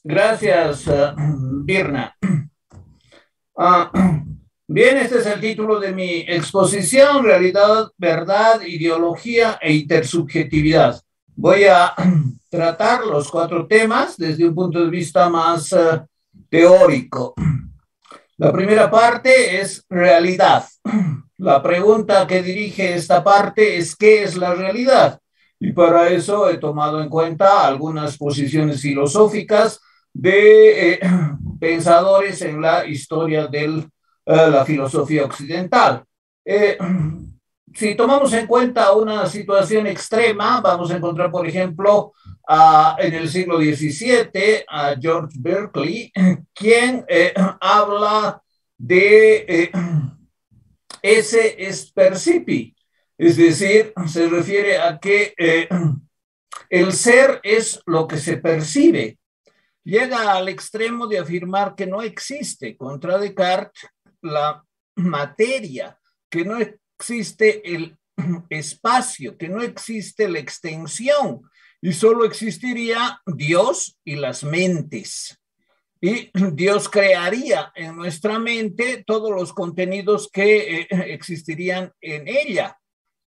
Gracias, Birna. Ah, Bien, este es el título de mi exposición, Realidad, Verdad, Ideología e Intersubjetividad. Voy a tratar los cuatro temas desde un punto de vista más teórico. La primera parte es realidad. La pregunta que dirige esta parte es ¿qué es la realidad? Y para eso he tomado en cuenta algunas posiciones filosóficas de pensadores en la historia de la filosofía occidental. Eh, si tomamos en cuenta una situación extrema, vamos a encontrar, por ejemplo, en el siglo XVII a George Berkeley, quien habla de ese es percipi, es decir, se refiere a que el ser es lo que se percibe. Llega al extremo de afirmar que no existe, contra Descartes, la materia, que no existe el espacio, que no existe la extensión, y solo existiría Dios y las mentes. Y Dios crearía en nuestra mente todos los contenidos que existirían en ella,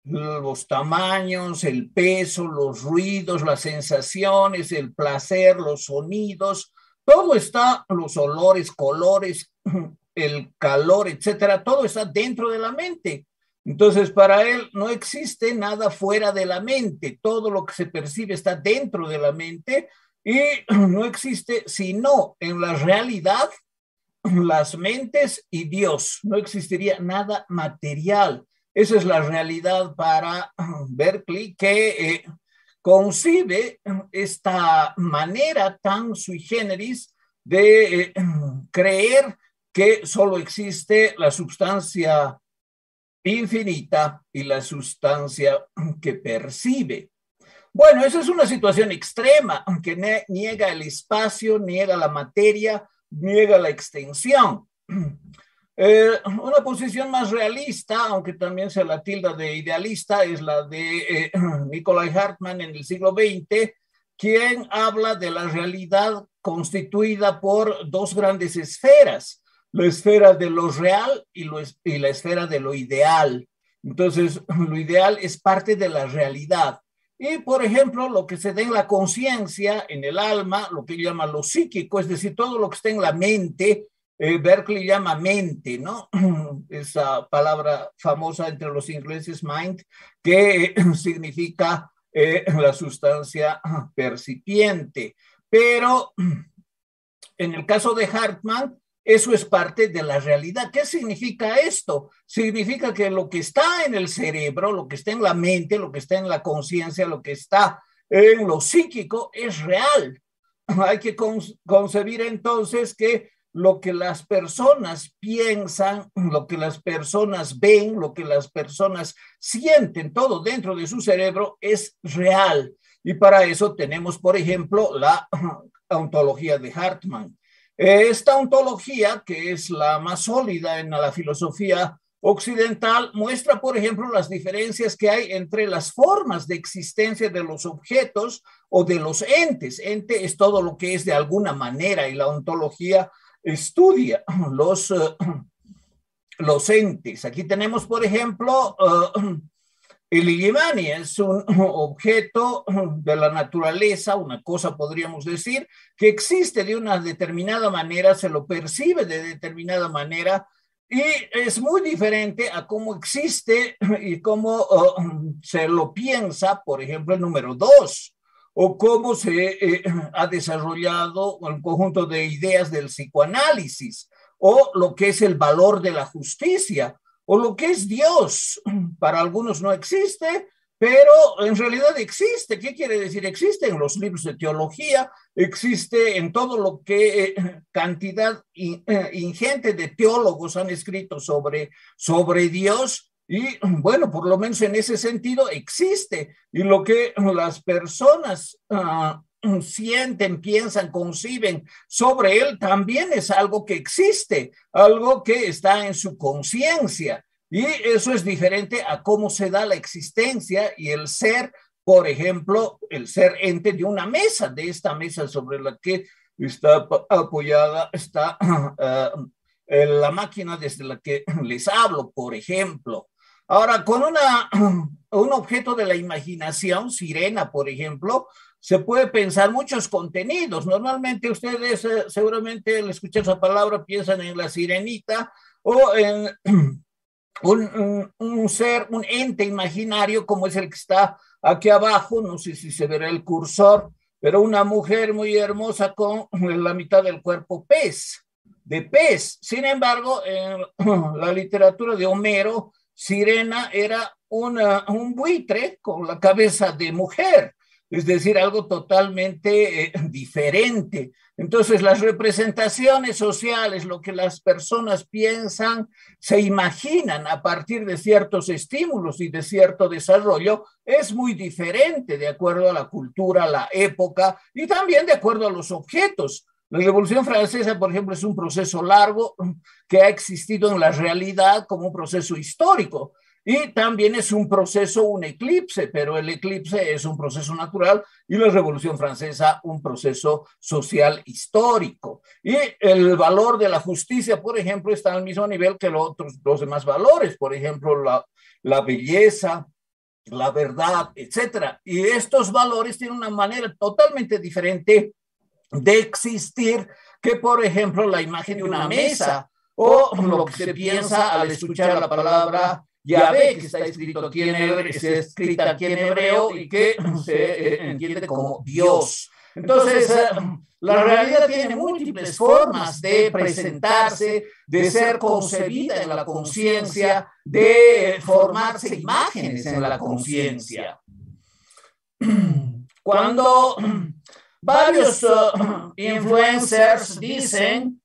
los tamaños, el peso, los ruidos, las sensaciones, el placer, los sonidos, todo está, los olores, colores, el calor, etcétera, todo está dentro de la mente. Entonces, para él no existe nada fuera de la mente, todo lo que se percibe está dentro de la mente y no existe sino en la realidad las mentes y Dios. No existiría nada material. Esa es la realidad para Berkeley, que concibe esta manera tan sui generis de creer que solo existe la sustancia infinita y la sustancia que percibe. Bueno, esa es una situación extrema, aunque niega el espacio, niega la materia, niega la extensión. Una posición más realista, aunque también se la tilda de idealista, es la de Nikolai Hartmann en el siglo XX, quien habla de la realidad constituida por dos grandes esferas, la esfera de lo real y la esfera de lo ideal. Entonces, lo ideal es parte de la realidad. Y, por ejemplo, lo que se da en la conciencia, en el alma, lo que llama lo psíquico, es decir, todo lo que está en la mente, Berkeley llama mente, ¿no? Esa palabra famosa entre los ingleses, mind, que significa la sustancia percipiente. Pero en el caso de Hartmann, eso es parte de la realidad. ¿Qué significa esto? Significa que lo que está en el cerebro, lo que está en la mente, lo que está en la conciencia, lo que está en lo psíquico es real. Hay que concebir entonces que lo que las personas piensan, lo que las personas ven, lo que las personas sienten, todo dentro de su cerebro es real. Y para eso tenemos, por ejemplo, la ontología de Hartmann. Esta ontología, que es la más sólida en la filosofía occidental, muestra, por ejemplo, las diferencias que hay entre las formas de existencia de los objetos o de los entes. Ente es todo lo que es de alguna manera y la ontología estudia los entes. Aquí tenemos, por ejemplo, el Illimani es un objeto de la naturaleza, una cosa podríamos decir, que existe de una determinada manera, se lo percibe de determinada manera y es muy diferente a cómo existe y cómo se lo piensa, por ejemplo, el número dos, o cómo se ha desarrollado el conjunto de ideas del psicoanálisis, o lo que es el valor de la justicia, o lo que es Dios. Para algunos no existe, pero en realidad existe. ¿Qué quiere decir? Existe en los libros de teología, existe en todo lo que cantidad ingente de teólogos han escrito sobre Dios. Y bueno, por lo menos en ese sentido existe. Y lo que las personas sienten, piensan, conciben sobre él, también es algo que existe, algo que está en su conciencia. Y eso es diferente a cómo se da la existencia y el ser, por ejemplo, el ser ente de una mesa, de esta mesa sobre la que está apoyada, está la máquina desde la que les hablo, por ejemplo. Ahora, con un objeto de la imaginación, sirena, por ejemplo, se puede pensar muchos contenidos. Normalmente ustedes seguramente al escuchar esa palabra piensan en la sirenita o en un ser, un ente imaginario como es el que está aquí abajo, no sé si se verá el cursor, pero una mujer muy hermosa con la mitad del cuerpo pez, de pez. Sin embargo, en la literatura de Homero, Sirena era un buitre con la cabeza de mujer, es decir, algo totalmente diferente. Entonces, las representaciones sociales, lo que las personas piensan, se imaginan a partir de ciertos estímulos y de cierto desarrollo, es muy diferente de acuerdo a la cultura, la época y también de acuerdo a los objetos. La Revolución Francesa, por ejemplo, es un proceso largo que ha existido en la realidad como un proceso histórico. Y también es un proceso, un eclipse, pero el eclipse es un proceso natural y la Revolución Francesa un proceso social histórico. Y el valor de la justicia, por ejemplo, está al mismo nivel que los demás valores, por ejemplo, la belleza, la verdad, etcétera. Y estos valores tienen una manera totalmente diferente de existir que, por ejemplo, la imagen de una mesa o lo que se piensa al escuchar la palabra Yahvé, que está escrita aquí en hebreo y que se entiende como Dios. Entonces, la realidad tiene múltiples formas de presentarse, de ser concebida en la conciencia, de formarse imágenes en la conciencia. Cuando varios influencers dicen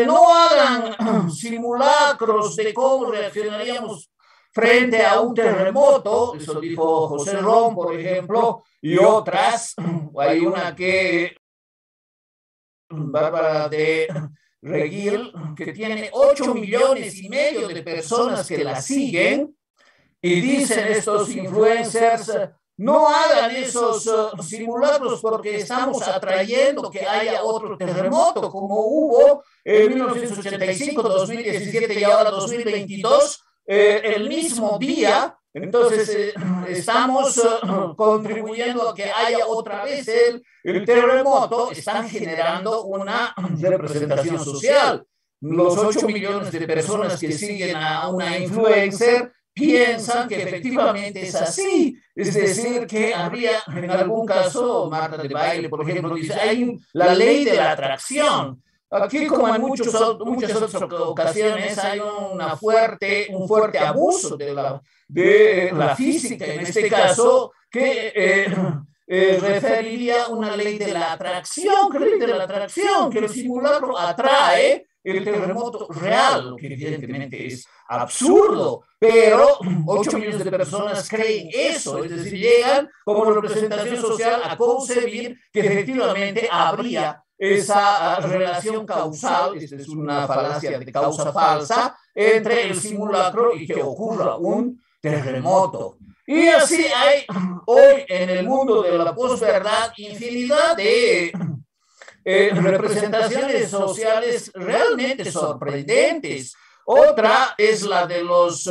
no hagan simulacros de cómo reaccionaríamos frente a un terremoto, eso dijo José Ron, por ejemplo, y otras. Hay una que, Bárbara de Reguil, que tiene 8,5 millones de personas que la siguen, y dicen estos influencers, no hagan esos simulacros porque estamos atrayendo que haya otro terremoto como hubo en 1985, 2017 y ahora 2022, el mismo día. Entonces estamos contribuyendo a que haya otra vez el terremoto. Están generando una representación social. Los 8 millones de personas que siguen a una influencer piensan que efectivamente es así, es decir, que habría en algún caso, Marta de Baile, por ejemplo, dice, hay la ley de la atracción. Aquí, como en muchas otras ocasiones, hay un fuerte abuso de la física, en este caso, que referiría a una ley de la atracción, que el simulacro atrae el terremoto real, lo que evidentemente es absurdo, pero 8 millones de personas creen eso, es decir, llegan como representación social a concebir que efectivamente habría esa relación causal, esta es una falacia de causa falsa, entre el simulacro y que ocurra un terremoto. Y así hay hoy en el mundo de la posverdad infinidad de representaciones sociales realmente sorprendentes. Otra es la de los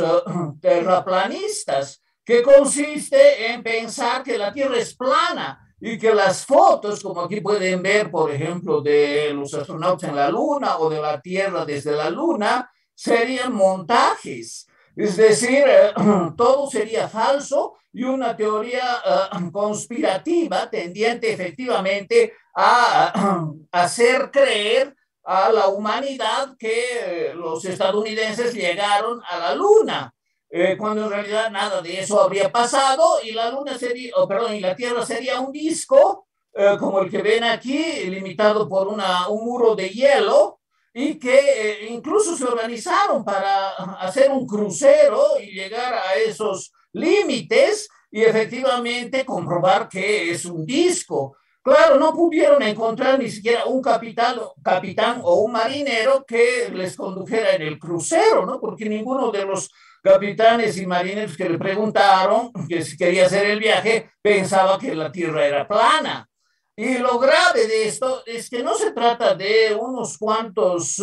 terraplanistas, que consiste en pensar que la Tierra es plana y que las fotos, como aquí pueden ver, por ejemplo, de los astronautas en la Luna o de la Tierra desde la Luna, serían montajes. Es decir, todo sería falso y una teoría conspirativa tendiente efectivamente a hacer creer a la humanidad que los estadounidenses llegaron a la Luna, cuando en realidad nada de eso habría pasado y la Luna sería, y la Tierra sería un disco como el que ven aquí, limitado por un muro de hielo, y que incluso se organizaron para hacer un crucero y llegar a esos límites y efectivamente comprobar que es un disco. Claro, no pudieron encontrar ni siquiera un capitán o un marinero que les condujera en el crucero, ¿no? Porque ninguno de los capitanes y marineros que le preguntaron que si quería hacer el viaje pensaba que la Tierra era plana. Y lo grave de esto es que no se trata de unas cuantas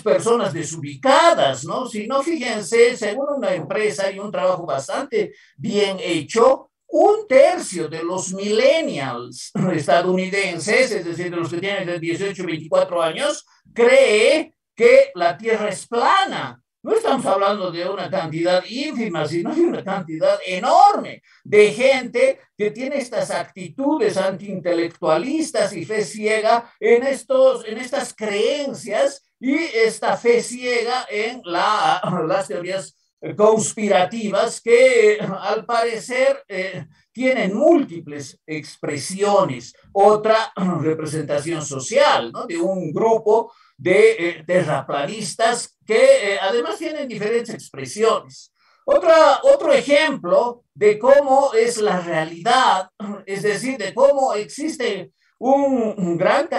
personas desubicadas, ¿no? Sino, fíjense, según una empresa y un trabajo bastante bien hecho, un tercio de los millennials estadounidenses, es decir, de los que tienen de 18 a 24 años, cree que la Tierra es plana. No estamos hablando de una cantidad ínfima, sino de una cantidad enorme de gente que tiene estas actitudes antiintelectualistas y fe ciega en estas creencias y esta fe ciega en las teorías conspirativas que al parecer tienen múltiples expresiones. Otra representación social, ¿no? De un grupo de terraplanistas que además tienen diferentes expresiones. Otro ejemplo de cómo es la realidad, es decir, de cómo existe una gran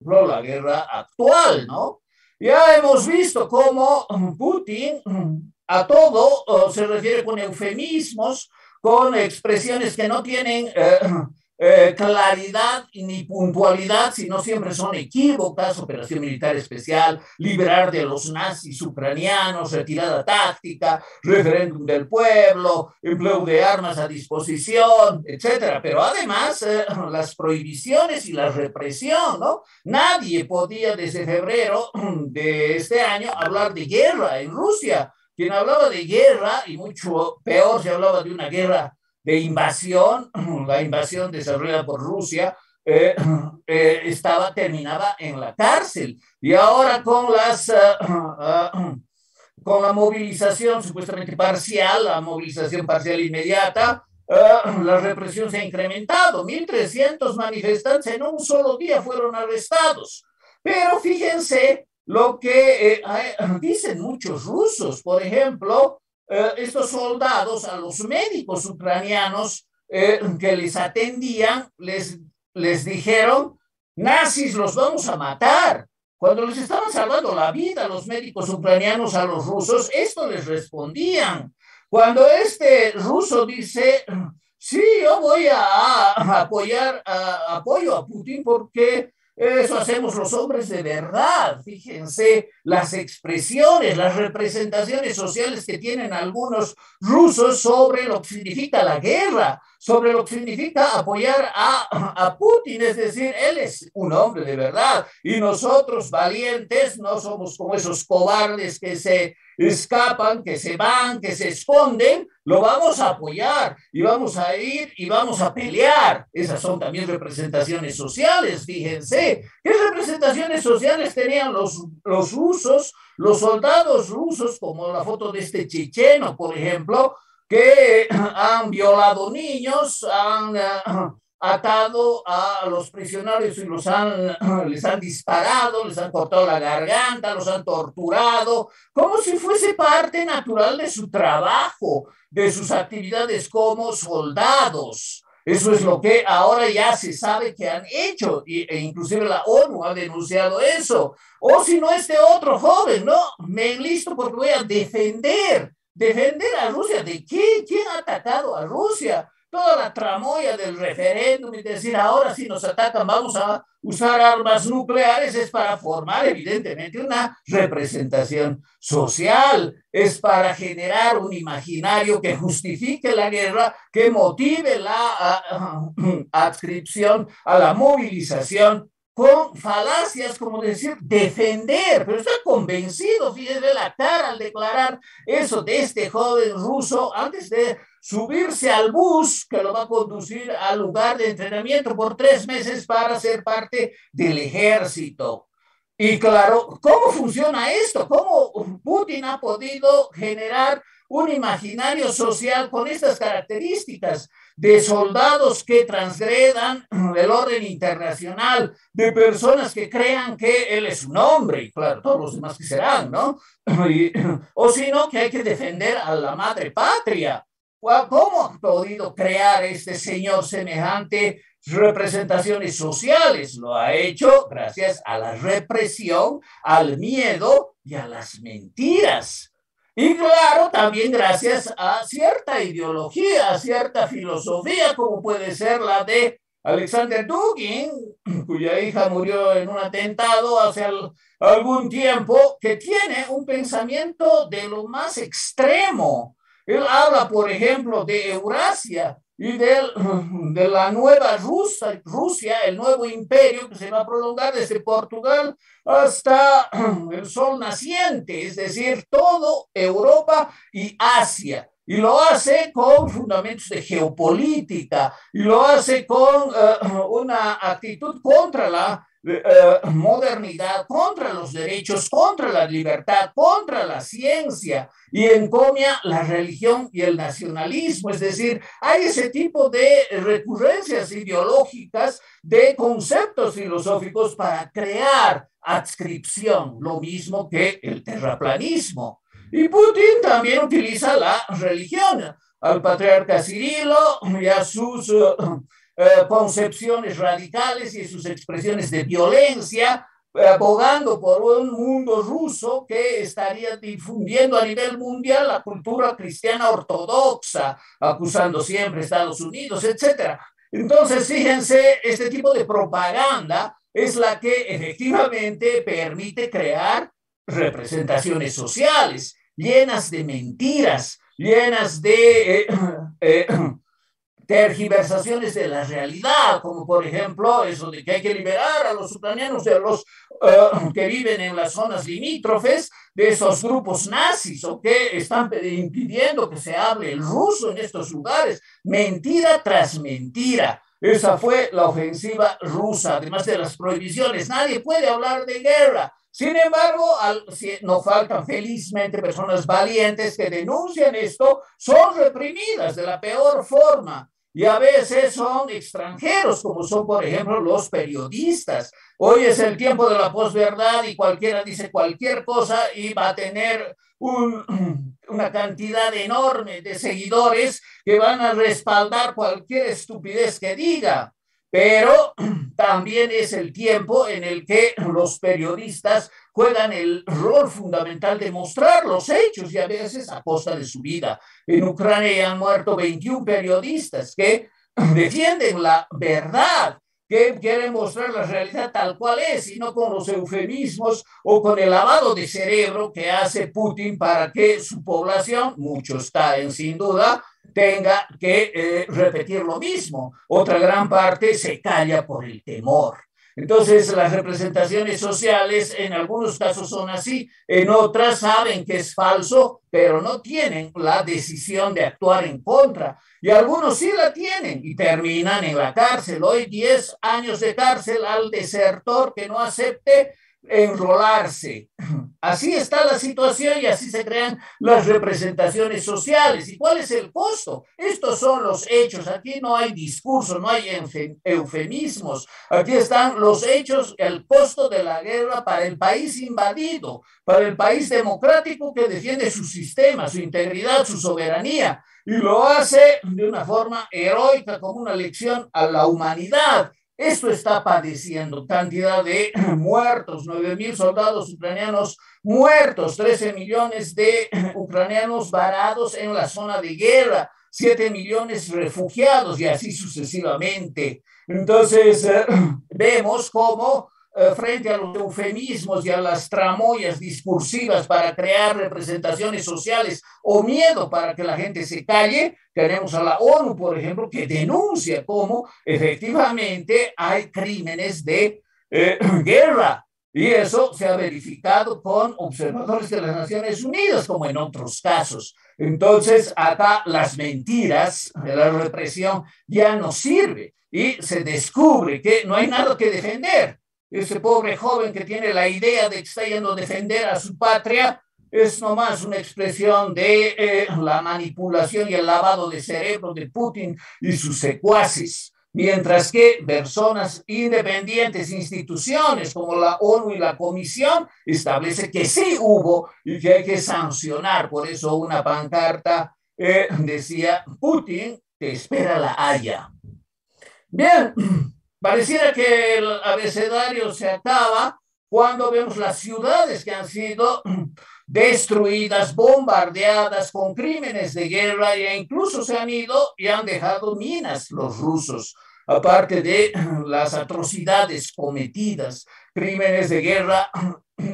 la guerra actual, ¿no? Ya hemos visto cómo Putin a todo se refiere con eufemismos, con expresiones que no tienen claridad ni puntualidad, sino siempre son equívocas: operación militar especial, liberar de los nazis ucranianos, retirada táctica, referéndum del pueblo, empleo de armas a disposición, etcétera. Pero además las prohibiciones y la represión, ¿no? Nadie podía desde febrero de este año hablar de guerra en Rusia. Quien hablaba de guerra, y mucho peor se hablaba de una guerra de invasión, la invasión desarrollada por Rusia, terminaba en la cárcel. Y ahora con la movilización supuestamente parcial, la movilización parcial inmediata, la represión se ha incrementado. 1.300 manifestantes en un solo día fueron arrestados. Pero fíjense lo que dicen muchos rusos. Por ejemplo, estos soldados, a los médicos ucranianos que les atendían, les dijeron: nazis, los vamos a matar. Cuando les estaban salvando la vida a los médicos ucranianos, a los rusos, esto les respondían. Cuando este ruso dice: sí, yo voy a apoyar, apoyo a Putin porque eso hacemos los hombres de verdad. Fíjense las expresiones, las representaciones sociales que tienen algunos rusos sobre lo que significa la guerra, sobre lo que significa apoyar a Putin. Es decir, él es un hombre de verdad y nosotros valientes no somos como esos cobardes que se escapan, que se van, que se esconden. Lo vamos a apoyar y vamos a ir y vamos a pelear. Esas son también representaciones sociales, fíjense. ¿Qué representaciones sociales tenían los rusos, los soldados rusos, como la foto de este checheno, por ejemplo, que han violado niños, han atado a los prisioneros y les han disparado, les han cortado la garganta, los han torturado, como si fuese parte natural de su trabajo, de sus actividades como soldados? Eso es lo que ahora ya se sabe que han hecho, e inclusive la ONU ha denunciado eso. O si no, este otro joven, ¿no? Me enlisto porque voy a defender a Rusia. ¿De qué? ¿Quién ha atacado a Rusia? Toda la tramoya del referéndum y decir: ahora si nos atacan vamos a usar armas nucleares, es para formar evidentemente una representación social, es para generar un imaginario que justifique la guerra, que motive la adscripción a la movilización, con falacias como decir defender, pero está convencido. Fíjense la cara al declarar eso de este joven ruso antes de subirse al bus que lo va a conducir al lugar de entrenamiento por 3 meses para ser parte del ejército. Y claro, ¿cómo funciona esto? ¿Cómo Putin ha podido generar un imaginario social con estas características de soldados que transgredan el orden internacional, de personas que crean que él es un hombre, y claro, todos los demás que serán, ¿no? O si no, que hay que defender a la madre patria. ¿Cómo ha podido crear este señor semejante representaciones sociales, lo ha hecho gracias a la represión, al miedo y a las mentiras. Y claro, también gracias a cierta ideología, a cierta filosofía, como puede ser la de Alexander Dugin, cuya hija murió en un atentado hace algún tiempo, que tiene un pensamiento de lo más extremo. Él habla, por ejemplo, de Eurasia y de la nueva Rusia, el nuevo imperio que se va a prolongar desde Portugal hasta el sol naciente, es decir, todo Europa y Asia. Y lo hace con fundamentos de geopolítica, y lo hace con una actitud contra la modernidad, contra los derechos, contra la libertad, contra la ciencia, y encomia la religión y el nacionalismo. Es decir, hay ese tipo de recurrencias ideológicas, de conceptos filosóficos para crear adscripción, lo mismo que el terraplanismo. Y Putin también utiliza la religión, al patriarca Cirilo y a sus concepciones radicales y sus expresiones de violencia, abogando por un mundo ruso que estaría difundiendo a nivel mundial la cultura cristiana ortodoxa, acusando siempre a Estados Unidos, etcétera. Entonces, fíjense, este tipo de propaganda es la que efectivamente permite crear representaciones sociales llenas de mentiras, llenas de tergiversaciones de la realidad, como por ejemplo eso de que hay que liberar a los ucranianos de los que viven en las zonas limítrofes de esos grupos nazis, o que están impidiendo que se hable el ruso en estos lugares. Mentira tras mentira. Esa fue la ofensiva rusa, además de las prohibiciones. Nadie puede hablar de guerra. Sin embargo, no faltan felizmente personas valientes que denuncian esto, son reprimidas de la peor forma. Y a veces son extranjeros, como son, por ejemplo, los periodistas. Hoy es el tiempo de la posverdad y cualquiera dice cualquier cosa y va a tener una cantidad enorme de seguidores que van a respaldar cualquier estupidez que diga. Pero también es el tiempo en el que los periodistas juegan el rol fundamental de mostrar los hechos, y a veces a costa de su vida. En Ucrania han muerto 21 periodistas que defienden la verdad, que quieren mostrar la realidad tal cual es, y no con los eufemismos o con el lavado de cerebro que hace Putin para que su población, muchos caen sin duda, tenga que repetir lo mismo. Otra gran parte se calla por el temor. Entonces, las representaciones sociales en algunos casos son así, en otras saben que es falso, pero no tienen la decisión de actuar en contra. Y algunos sí la tienen y terminan en la cárcel. Hoy 10 años de cárcel al desertor que no acepte enrolarse. Así está la situación y así se crean las representaciones sociales. ¿Y cuál es el costo? Estos son los hechos. Aquí no hay discurso, no hay eufemismos. Aquí están los hechos, el costo de la guerra para el país invadido, para el país democrático que defiende su sistema, su integridad, su soberanía, y lo hace de una forma heroica, como una lección a la humanidad. Esto está padeciendo cantidad de muertos, 9.000 soldados ucranianos muertos, 13 millones de ucranianos varados en la zona de guerra, 7 millones refugiados y así sucesivamente. Entonces, vemos cómo frente a los eufemismos y a las tramoyas discursivas para crear representaciones sociales o miedo para que la gente se calle, tenemos a la ONU, por ejemplo, que denuncia cómo efectivamente hay crímenes de guerra. Y eso se ha verificado con observadores de las Naciones Unidas, como en otros casos. Entonces, acá las mentiras de la represión ya no sirve y se descubre que no hay nada que defender. Ese pobre joven que tiene la idea de que está yendo a defender a su patria es nomás una expresión de la manipulación y el lavado de cerebro de Putin y sus secuaces. Mientras que personas independientes, instituciones como la ONU y la Comisión, establece que sí hubo y que hay que sancionar. Por eso una pancarta decía: Putin te espera la Haya. Bien, pareciera que el abecedario se acaba cuando vemos las ciudades que han sido destruidas, bombardeadas con crímenes de guerra e incluso se han ido y han dejado minas los rusos, aparte de las atrocidades cometidas, crímenes de guerra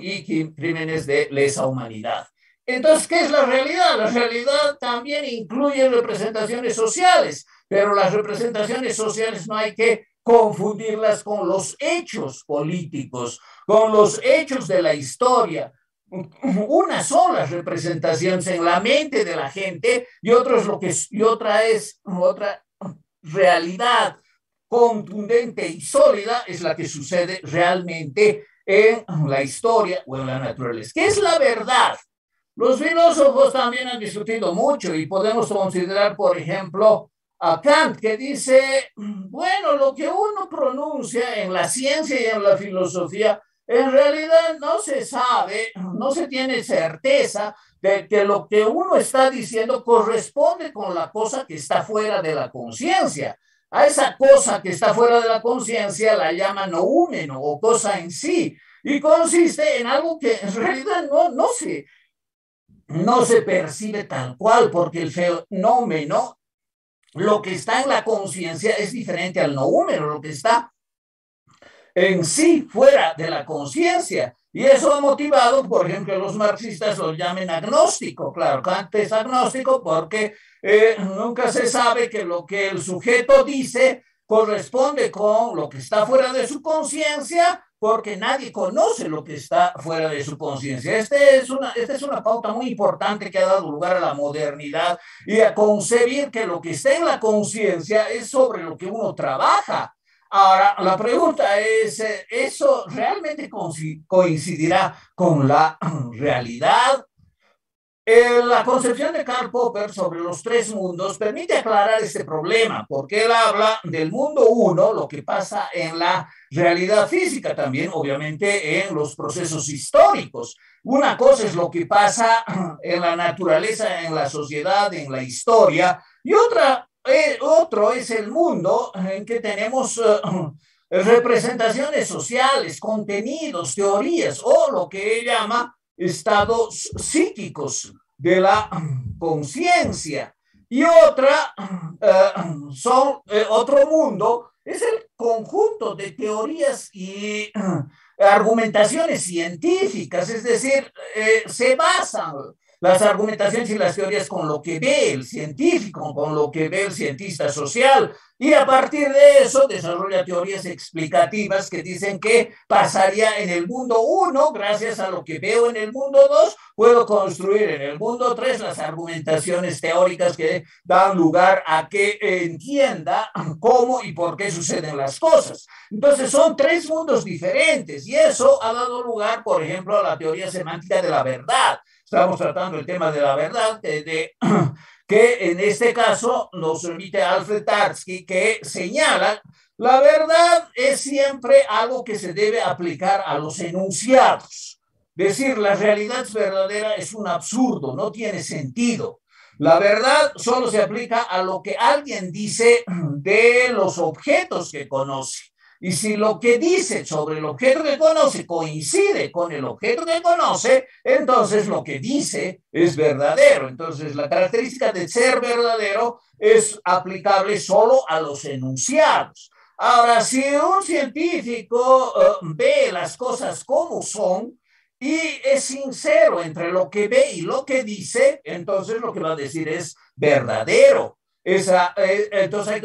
y crímenes de lesa humanidad. Entonces, ¿qué es la realidad? La realidad también incluye representaciones sociales, pero las representaciones sociales no hay que confundirlas con los hechos políticos, con los hechos de la historia. Una sola representación en la mente de la gente y otro es lo que y otra realidad contundente y sólida es la que sucede realmente en la historia o en la naturaleza. ¿Qué es la verdad? Los filósofos también han discutido mucho y podemos considerar, por ejemplo, a Kant, que dice, bueno, lo que uno pronuncia en la ciencia y en la filosofía, en realidad no se sabe, no se tiene certeza de que lo que uno está diciendo corresponde con la cosa que está fuera de la conciencia. A esa cosa que está fuera de la conciencia la llaman noúmeno o cosa en sí, y consiste en algo que en realidad no se percibe tal cual, porque el fenómeno, lo que está en la conciencia es diferente al noúmeno, lo que está en sí fuera de la conciencia. Y eso ha motivado, por ejemplo, los marxistas lo llamen agnóstico. Claro, Kant es agnóstico porque nunca se sabe que lo que el sujeto dice corresponde con lo que está fuera de su conciencia, porque nadie conoce lo que está fuera de su conciencia. Esta es una pauta muy importante que ha dado lugar a la modernidad y a concebir que lo que está en la conciencia es sobre lo que uno trabaja. Ahora, la pregunta es, ¿eso realmente coincidirá con la realidad? La concepción de Karl Popper sobre los tres mundos permite aclarar este problema, porque él habla del mundo uno, lo que pasa en la realidad física también, obviamente en los procesos históricos. Una cosa es lo que pasa en la naturaleza, en la sociedad, en la historia, y otro es el mundo en que tenemos representaciones sociales, contenidos, teorías, o lo que él llama estados psíquicos de la conciencia. Y otro mundo es el conjunto de teorías y argumentaciones científicas, es decir, se basan las argumentaciones y las teorías con lo que ve el científico, con lo que ve el cientista social, y a partir de eso desarrolla teorías explicativas que dicen que pasaría en el mundo 1, gracias a lo que veo en el mundo 2, puedo construir en el mundo 3 las argumentaciones teóricas que dan lugar a que entienda cómo y por qué suceden las cosas. Entonces son tres mundos diferentes y eso ha dado lugar, por ejemplo, a la teoría semántica de la verdad. Estamos tratando el tema de la verdad, que en este caso nos remite a Alfred Tarski, que señala la verdad es siempre algo que se debe aplicar a los enunciados. Decir la realidad verdadera es un absurdo, no tiene sentido. La verdad solo se aplica a lo que alguien dice de los objetos que conoce. Y si lo que dice sobre el objeto que conoce coincide con el objeto que conoce, entonces lo que dice es verdadero. Entonces la característica de ser verdadero es aplicable solo a los enunciados. Ahora, si un científico ve las cosas como son y es sincero entre lo que ve y lo que dice, entonces lo que va a decir es verdadero. Entonces hay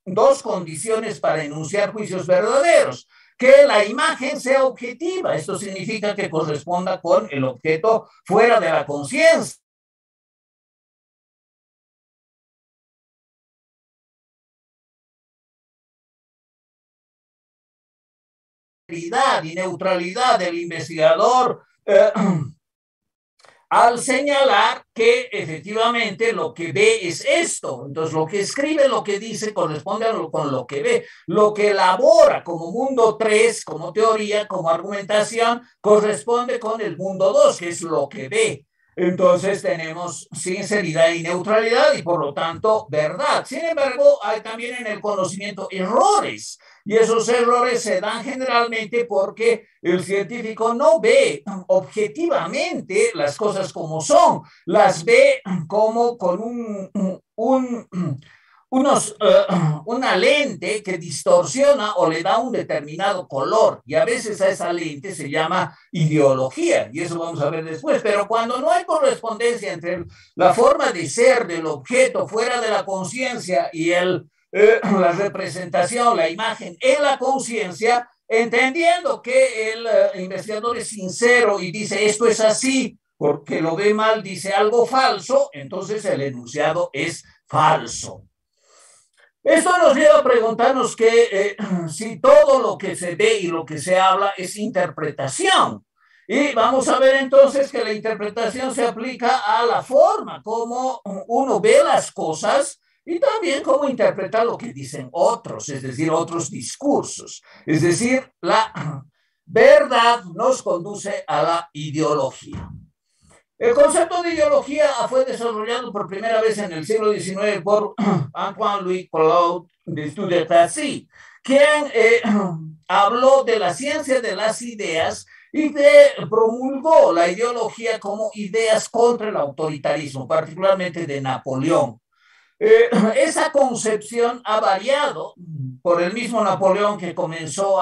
dos condiciones para enunciar juicios verdaderos. Que la imagen sea objetiva, esto significa que corresponda con el objeto fuera de la conciencia. Y neutralidad del investigador al señalar que efectivamente lo que ve es esto. Entonces, lo que escribe, lo que dice, corresponde con lo que ve. Lo que elabora como mundo 3, como teoría, como argumentación, corresponde con el mundo 2, que es lo que ve. entonces tenemos sinceridad y neutralidad y por lo tanto verdad. Sin embargo, hay también en el conocimiento errores y esos errores se dan generalmente porque el científico no ve objetivamente las cosas como son, las ve como con una lente que distorsiona o le da un determinado color y a veces a esa lente se llama ideología y eso vamos a ver después, pero cuando no hay correspondencia entre la forma de ser del objeto fuera de la conciencia y la representación, la imagen en la conciencia, entendiendo que el investigador es sincero y dice esto es así porque lo ve mal, dice algo falso, entonces el enunciado es falso. Esto nos lleva a preguntarnos que si todo lo que se ve y lo que se habla es interpretación. Y vamos a ver entonces que la interpretación se aplica a la forma como uno ve las cosas y también cómo interpreta lo que dicen otros, es decir, otros discursos. Es decir, la verdad nos conduce a la ideología. El concepto de ideología fue desarrollado por primera vez en el siglo XIX por Antoine-Louis Claude de Studer-Tracy, quien habló de la ciencia de las ideas y promulgó la ideología como ideas contra el autoritarismo, particularmente de Napoleón. Esa concepción ha variado por el mismo Napoleón que comenzó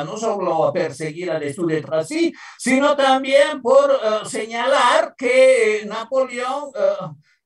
no solo a perseguir a Tracy, sino también por señalar que Napoleón,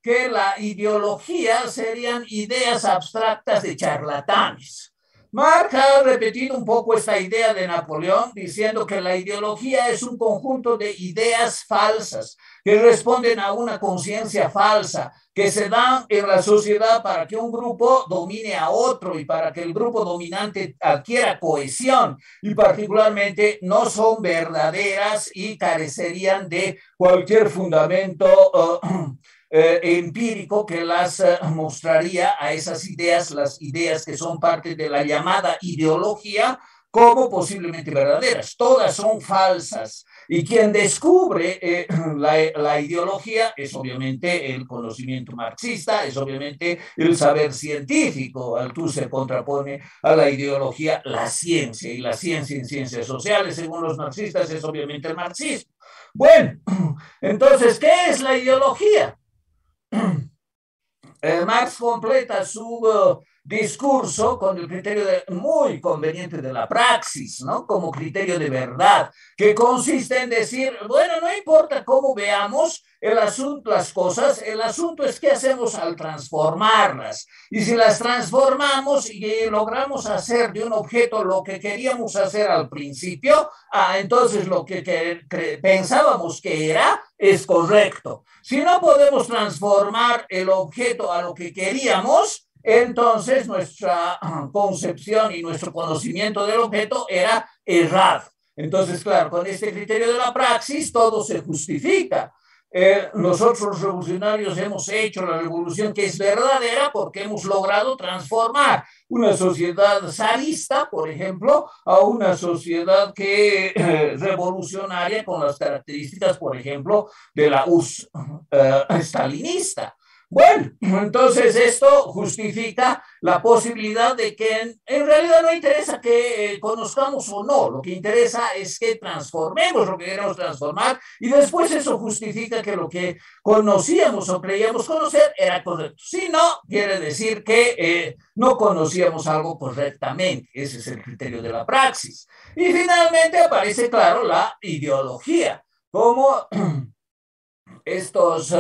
que la ideología serían ideas abstractas de charlatanes. Marx ha repetido un poco esta idea de Napoleón diciendo que la ideología es un conjunto de ideas falsas que responden a una conciencia falsa que se dan en la sociedad para que un grupo domine a otro y para que el grupo dominante adquiera cohesión y particularmente no son verdaderas y carecerían de cualquier fundamento empírico que las mostraría a esas ideas, las ideas que son parte de la llamada ideología, como posiblemente verdaderas. Todas son falsas. Y quien descubre la ideología es obviamente el conocimiento marxista, es obviamente el saber científico. Al que se contrapone a la ideología la ciencia, y la ciencia en ciencias sociales, según los marxistas, es obviamente el marxismo. Bueno, entonces, ¿qué es la ideología? Marx completa su discurso con el criterio muy conveniente de la praxis, ¿no? Como criterio de verdad, que consiste en decir, bueno, no importa cómo veamos el asunto, las cosas, el asunto es qué hacemos al transformarlas. Y si las transformamos y logramos hacer de un objeto lo que queríamos hacer al principio, entonces lo que pensábamos que era es correcto. Si no podemos transformar el objeto a lo que queríamos, entonces nuestra concepción y nuestro conocimiento del objeto era errado. Entonces, claro, con este criterio de la praxis todo se justifica. Nosotros los revolucionarios hemos hecho la revolución que es verdadera porque hemos logrado transformar una sociedad zarista, por ejemplo, a una sociedad que revolucionaria con las características, por ejemplo, de la URSS stalinista. Bueno, entonces esto justifica la posibilidad de que en realidad no interesa que conozcamos o no, lo que interesa es que transformemos lo que queremos transformar y después eso justifica que lo que conocíamos o creíamos conocer era correcto. Si no, quiere decir que no conocíamos algo correctamente. Ese es el criterio de la praxis. Y finalmente aparece, claro, la ideología, como estos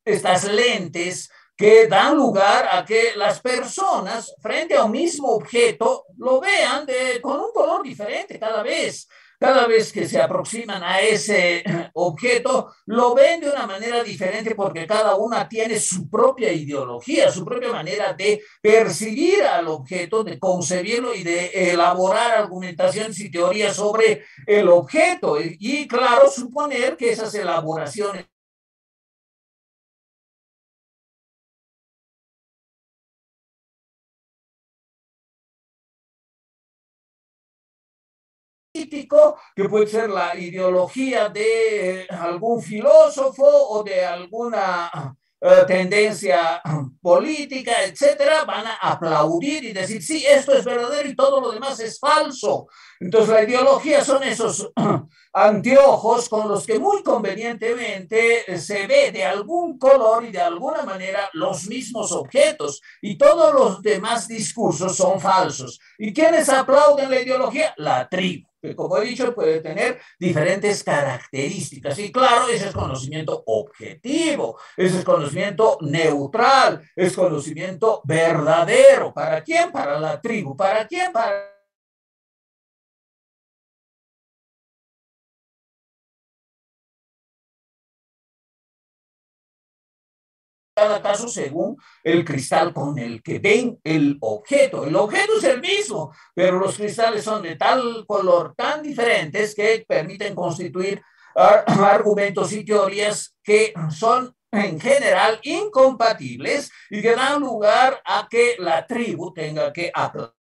estas lentes que dan lugar a que las personas frente a un mismo objeto lo vean con un color diferente cada vez. Cada vez que se aproximan a ese objeto, lo ven de una manera diferente porque cada una tiene su propia ideología, su propia manera de percibir al objeto, de concebirlo y de elaborar argumentaciones y teorías sobre el objeto. Y claro, suponer que esas elaboraciones político, que puede ser la ideología de algún filósofo o de alguna tendencia política, etcétera, van a aplaudir y decir, sí, esto es verdadero y todo lo demás es falso. Entonces, la ideología son esos anteojos con los que muy convenientemente se ve de algún color y de alguna manera los mismos objetos y todos los demás discursos son falsos. ¿Y quiénes aplauden la ideología? La tribu, que como he dicho puede tener diferentes características. Y claro, ese es conocimiento objetivo, ese es conocimiento neutral, es conocimiento verdadero. ¿Para quién? Para la tribu. ¿Para quién? Para cada caso según el cristal con el que ven el objeto. El objeto es el mismo, pero los cristales son de tal color tan diferentes que permiten constituir argumentos y teorías que son en general incompatibles y que dan lugar a que la tribu tenga que aplaudir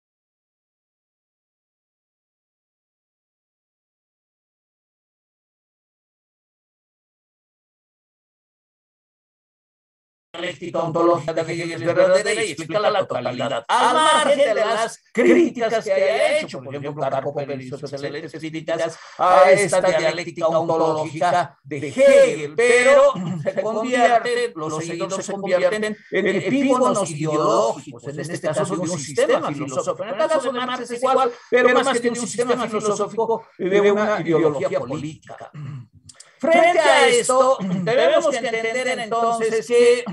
dialéctica ontológica de Hegel es verdadera y explica la totalidad, al margen de las críticas que haya hecho, por ejemplo, Karpov hizo excelentes críticas a esta dialéctica ontológica de Hegel, pero los seguidores se convierten en epígonos ideológicos, en este caso de un sistema filosófico. En el caso de Marx es igual, pero más que de un sistema filosófico, de una ideología política. Frente a esto, debemos que entender entonces que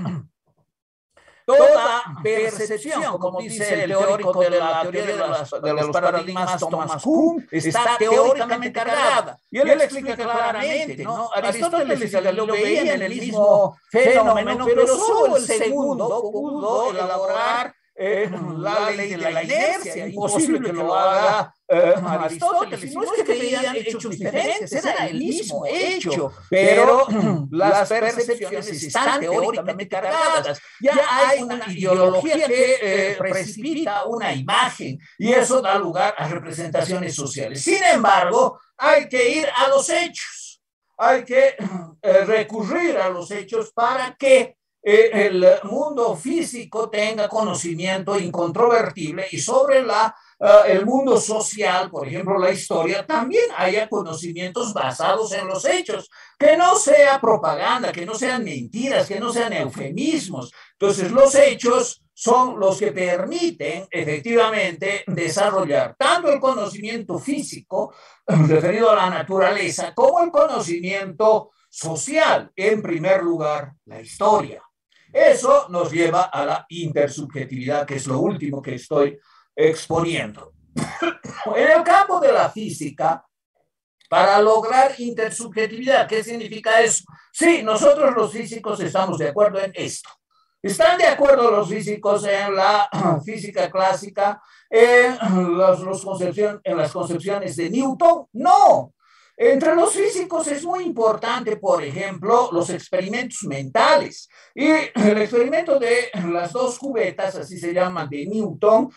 toda percepción, como dice el teórico de la teoría de los paradigmas Thomas Kuhn, está teóricamente cargada. Y él explica claramente, ¿no? Aristóteles y Galileo veían en el mismo fenómeno, pero solo el segundo pudo elaborar la ley de la inercia. Imposible que lo haga Aristóteles. No es que veían hechos diferentes, era el mismo hecho, pero las percepciones están teóricamente cargadas. Ya hay una ideología que precipita una imagen y eso da lugar a representaciones sociales. Sin embargo, hay que ir a los hechos, hay que recurrir a los hechos para que el mundo físico tenga conocimiento incontrovertible y sobre el mundo social, por ejemplo, la historia, también haya conocimientos basados en los hechos, que no sea propaganda, que no sean mentiras, que no sean eufemismos. Entonces, los hechos son los que permiten efectivamente desarrollar tanto el conocimiento físico referido a la naturaleza como el conocimiento social, en primer lugar, la historia. Eso nos lleva a la intersubjetividad, que es lo último que estoy exponiendo. En el campo de la física, para lograr intersubjetividad, ¿qué significa eso? Sí, nosotros los físicos estamos de acuerdo en esto. ¿Están de acuerdo los físicos en la física clásica, en las concepciones de Newton? No. Entre los físicos es muy importante, por ejemplo, los experimentos mentales. Y el experimento de las dos cubetas, así se llaman, de Newton,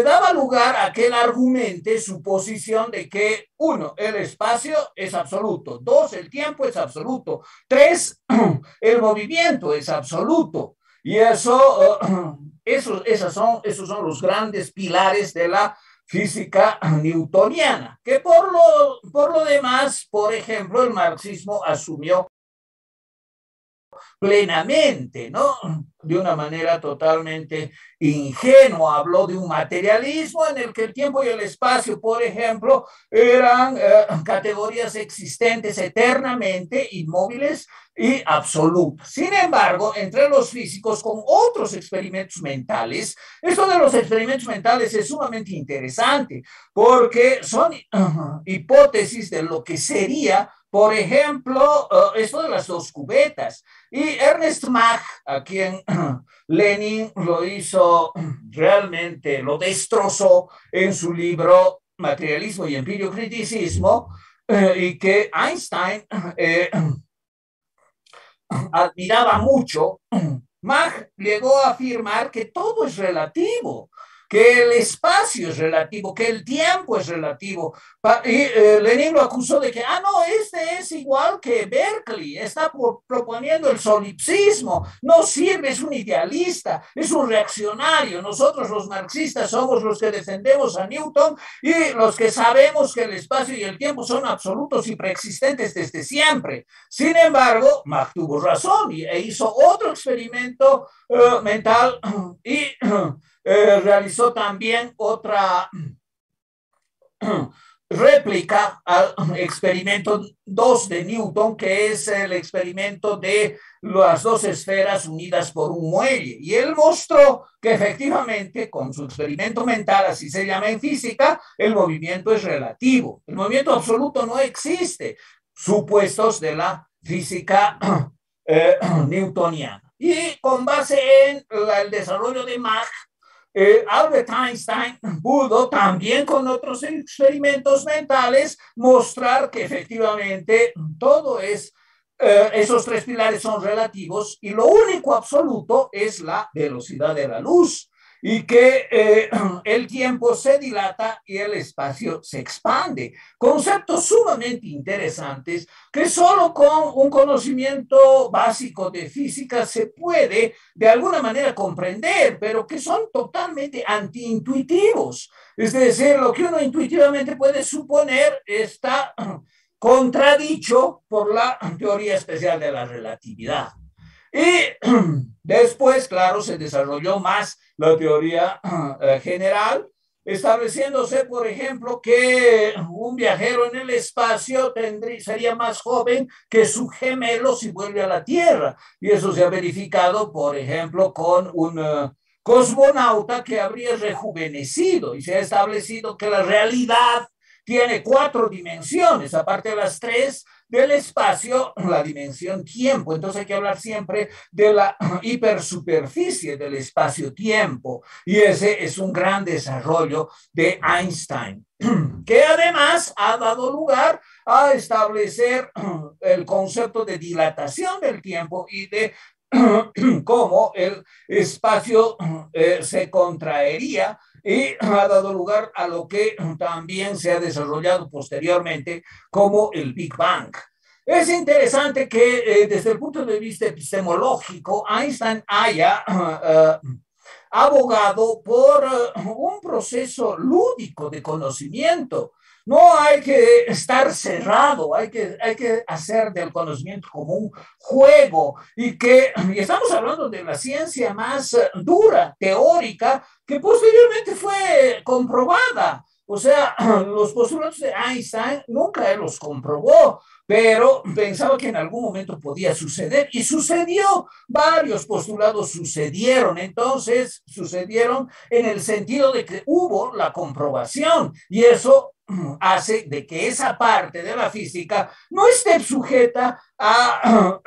daba lugar a que él argumente su posición de que, uno, el espacio es absoluto, dos, el tiempo es absoluto, tres, el movimiento es absoluto. Y esos son los grandes pilares de la física newtoniana, que por lo demás, por ejemplo, el marxismo asumió plenamente, ¿no? De una manera totalmente ingenua. Habló de un materialismo en el que el tiempo y el espacio, por ejemplo, eran categorías existentes eternamente, inmóviles y absolutas. Sin embargo, entre los físicos con otros experimentos mentales, esto de los experimentos mentales es sumamente interesante porque son hipótesis de lo que sería, por ejemplo, esto de las dos cubetas. Y Ernest Mach, a quien Lenin lo hizo realmente, lo destrozó en su libro Materialismo y Empiriocriticismo, y que Einstein admiraba mucho, Mach llegó a afirmar que todo es relativo, que el espacio es relativo, que el tiempo es relativo. Y Lenin lo acusó de que, no, este es igual que Berkeley, está proponiendo el solipsismo, no sirve, es un idealista, es un reaccionario. Nosotros los marxistas somos los que defendemos a Newton y los que sabemos que el espacio y el tiempo son absolutos y preexistentes desde siempre. Sin embargo, Mach tuvo razón e hizo otro experimento mental y realizó también otra réplica al experimento 2 de Newton, que es el experimento de las dos esferas unidas por un muelle. Y él mostró que efectivamente, con su experimento mental, así se llama en física, el movimiento es relativo. El movimiento absoluto no existe, supuestos de la física newtoniana. Y con base en el desarrollo de Mach, Albert Einstein pudo también con otros experimentos mentales mostrar que efectivamente todo es, esos tres pilares son relativos y lo único absoluto es la velocidad de la luz y que el tiempo se dilata y el espacio se expande. Conceptos sumamente interesantes que solo con un conocimiento básico de física se puede de alguna manera comprender, pero que son totalmente antiintuitivos. Es decir, lo que uno intuitivamente puede suponer está contradicho por la teoría especial de la relatividad. Y después, claro, se desarrolló más la teoría general, estableciéndose, por ejemplo, que un viajero en el espacio sería más joven que su gemelo si vuelve a la Tierra. Y eso se ha verificado, por ejemplo, con un cosmonauta que habría rejuvenecido y se ha establecido que la realidad tiene 4 dimensiones, aparte de las 3 del espacio, la dimensión tiempo. Entonces hay que hablar siempre de la hipersuperficie del espacio-tiempo. Y ese es un gran desarrollo de Einstein, que además ha dado lugar a establecer el concepto de dilatación del tiempo y de cómo el espacio se contraería y ha dado lugar a lo que también se ha desarrollado posteriormente como el Big Bang. Es interesante que desde el punto de vista epistemológico Einstein haya abogado por un proceso lúdico de conocimiento. No hay que estar cerrado, hay que hacer del conocimiento como un juego y estamos hablando de la ciencia más dura, teórica, que posteriormente fue comprobada. O sea, los postulados de Einstein nunca él los comprobó, pero pensaba que en algún momento podía suceder y sucedió. Varios postulados sucedieron, entonces sucedieron en el sentido de que hubo la comprobación y eso hace de que esa parte de la física no esté sujeta a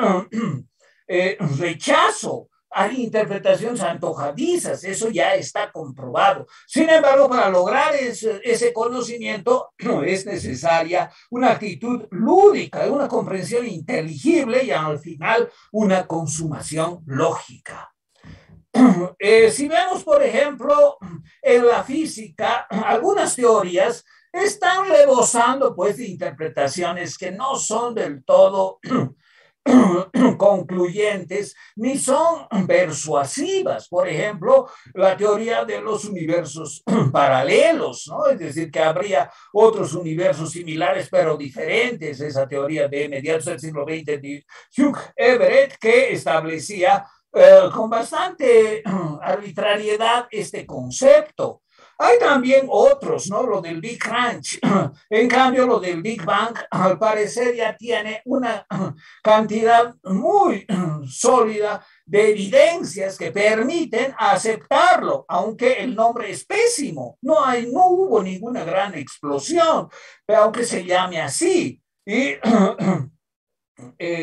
rechazo, a interpretaciones antojadizas, eso ya está comprobado. Sin embargo, para lograr ese conocimiento es necesaria una actitud lúdica, una comprensión inteligible y al final una consumación lógica. Si vemos, por ejemplo, en la física, algunas teorías están rebosando pues de interpretaciones que no son del todo concluyentes ni son persuasivas. Por ejemplo, la teoría de los universos paralelos, ¿no? Es decir, que habría otros universos similares pero diferentes. Esa teoría de mediados del siglo XX de Hugh Everett que establecía con bastante arbitrariedad este concepto. Hay también otros, ¿no? Lo del Big Crunch. En cambio, lo del Big Bang, al parecer, ya tiene una cantidad muy sólida de evidencias que permiten aceptarlo, aunque el nombre es pésimo. No hubo ninguna gran explosión, pero aunque se llame así. Y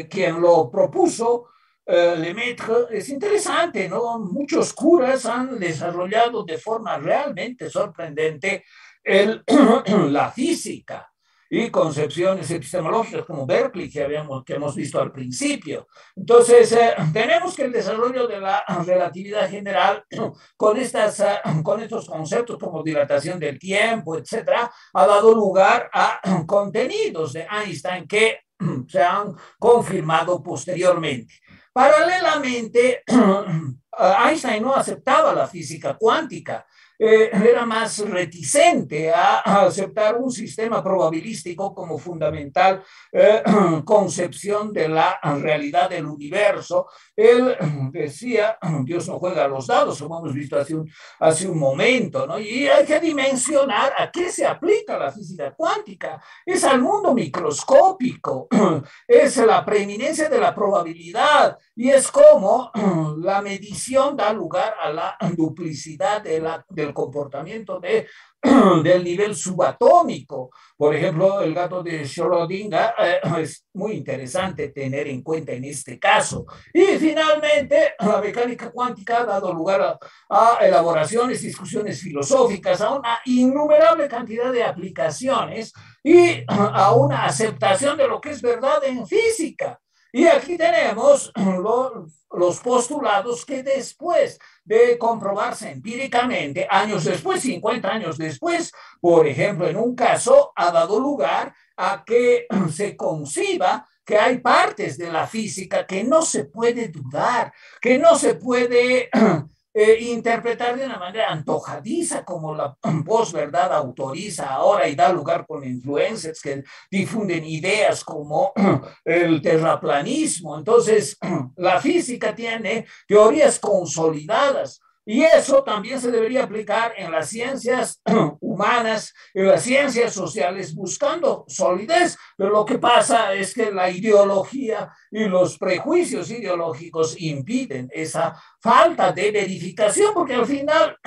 quien lo propuso, Lemaitre, es interesante, ¿no? Muchos curas han desarrollado de forma realmente sorprendente la física. y concepciones epistemológicas como Berkeley, que hemos visto al principio. Entonces, tenemos que el desarrollo de la relatividad general con estos conceptos como dilatación del tiempo, etcétera, ha dado lugar a contenidos de Einstein que se han confirmado posteriormente. Paralelamente, Einstein no aceptaba la física cuántica, era más reticente a aceptar un sistema probabilístico como fundamental concepción de la realidad del universo. Él decía, Dios no juega a los dados, como hemos visto hace un momento, ¿no? Y hay que dimensionar a qué se aplica la física cuántica. Es al mundo microscópico, es la preeminencia de la probabilidad y es como la medición da lugar a la duplicidad del comportamiento del nivel subatómico. Por ejemplo, el gato de Schrödinger es muy interesante tener en cuenta en este caso. Y finalmente, la mecánica cuántica ha dado lugar a elaboraciones, discusiones filosóficas, a una innumerable cantidad de aplicaciones y a una aceptación de lo que es verdad en física. Y aquí tenemos los postulados que después de comprobarse empíricamente, años después, 50 años después, por ejemplo, en un caso ha dado lugar a que se conciba que hay partes de la física que no se puede dudar, que no se puede interpretar de una manera antojadiza como la posverdad autoriza ahora y da lugar con influencers que difunden ideas como el terraplanismo. Entonces, la física tiene teorías consolidadas y eso también se debería aplicar en las ciencias humanas, en las ciencias sociales, buscando solidez. Pero lo que pasa es que la ideología y los prejuicios ideológicos impiden esa falta de verificación, porque al final,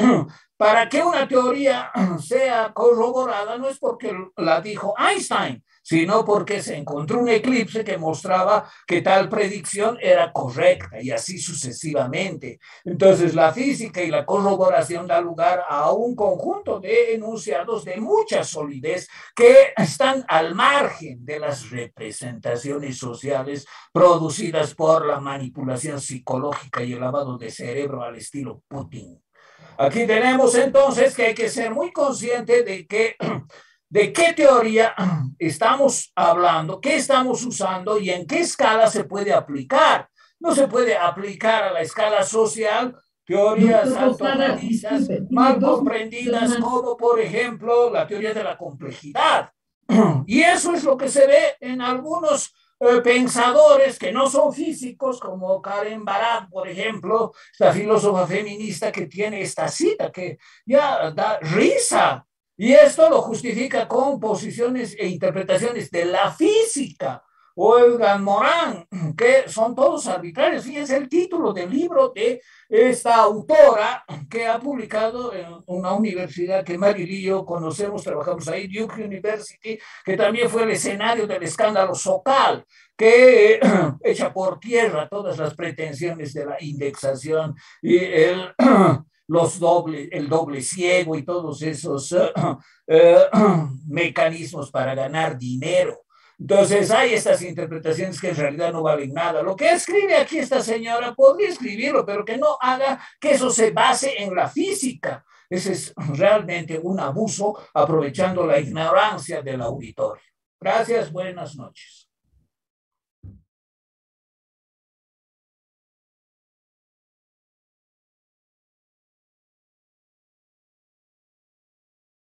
para que una teoría sea corroborada, no es porque la dijo Einstein, sino porque se encontró un eclipse que mostraba que tal predicción era correcta y así sucesivamente. Entonces, la física y la corroboración da lugar a un conjunto de enunciados de mucha solidez que están al margen de las representaciones sociales producidas por la manipulación psicológica y el lavado de cerebro al estilo Putin. Aquí tenemos entonces que hay que ser muy consciente de qué teoría estamos hablando, qué estamos usando y en qué escala se puede aplicar. No se puede aplicar a la escala social teorías antojadizas, mal comprendidas, como por ejemplo la teoría de la complejidad. Y eso es lo que se ve en algunos pensadores que no son físicos, como Karen Barad, por ejemplo, esta filósofa feminista que tiene esta cita que ya da risa. Y esto lo justifica con posiciones e interpretaciones de la física. O Egan Morin, que son todos arbitrarios. Fíjense el título del libro de esta autora que ha publicado en una universidad que Mario y yo conocemos, trabajamos ahí, Duke University, que también fue el escenario del escándalo Sokal, que echa por tierra todas las pretensiones de la indexación y el doble ciego y todos esos mecanismos para ganar dinero. Entonces hay estas interpretaciones que en realidad no valen nada. Lo que escribe aquí esta señora podría escribirlo, pero que no haga que eso se base en la física. Ese es realmente un abuso aprovechando la ignorancia del auditorio. Gracias, buenas noches.